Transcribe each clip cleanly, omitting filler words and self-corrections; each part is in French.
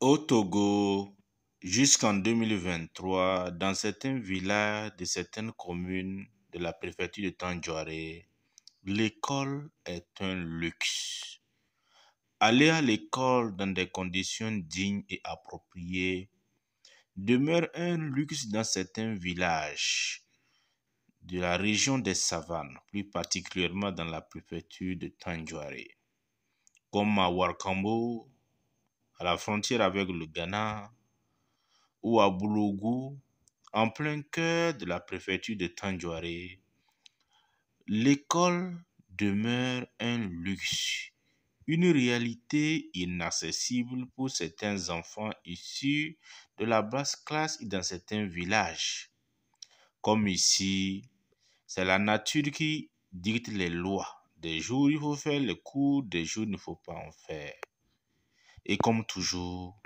Au Togo, jusqu'en 2023, dans certains villages de certaines communes de la préfecture de Tandjouaré, l'école est un luxe. Aller à l'école dans des conditions dignes et appropriées demeure un luxe dans certains villages de la région des Savanes, plus particulièrement dans la préfecture de Tandjouaré, comme à Ouarkambo, à la frontière avec le Ghana, ou à Boulougou, en plein cœur de la préfecture de Tandjouaré, l'école demeure un luxe, une réalité inaccessible pour certains enfants issus de la basse classe et dans certains villages. Comme ici, c'est la nature qui dicte les lois. Des jours, il faut faire les cours, des jours, il ne faut pas en faire. Et comme toujours,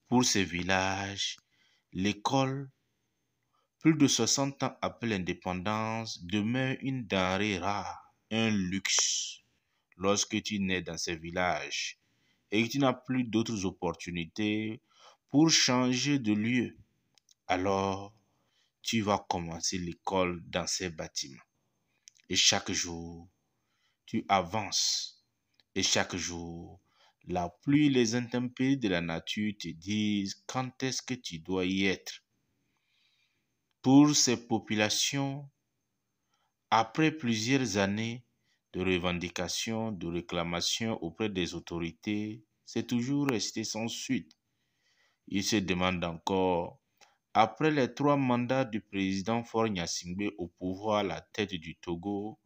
pour ces villages, l'école, plus de 60 ans après l'indépendance, demeure une denrée rare, un luxe. Lorsque tu nais dans ces villages et que tu n'as plus d'autres opportunités pour changer de lieu, alors tu vas commencer l'école dans ces bâtiments. Et chaque jour, tu avances. Et chaque jour, la pluie et les intempéries de la nature te disent quand est-ce que tu dois y être. Pour ces populations, après plusieurs années de revendications, de réclamations auprès des autorités, c'est toujours resté sans suite. Ils se demandent encore, après les 3 mandats du président Faure Gnassingbé au pouvoir à la tête du Togo,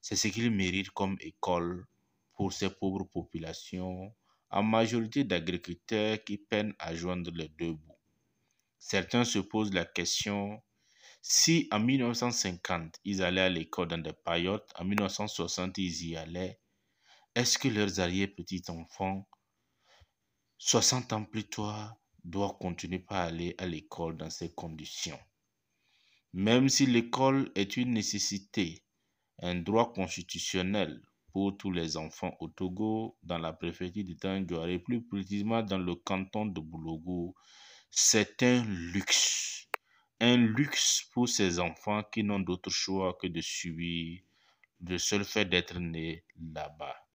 c'est ce qu'ils méritent comme école pour ces pauvres populations, en majorité d'agriculteurs qui peinent à joindre les deux bouts. Certains se posent la question, si en 1950, ils allaient à l'école dans des paillotes, en 1960, ils y allaient, est-ce que leurs arrière-petits-enfants, 60 ans plus tard, doivent continuer par aller à l'école dans ces conditions? Même si l'école est une nécessité, un droit constitutionnel pour tous les enfants au Togo, dans la préfecture de Tandjouaré, plus précisément dans le canton de Boulougou, c'est un luxe. Un luxe pour ces enfants qui n'ont d'autre choix que de subir le seul fait d'être nés là-bas.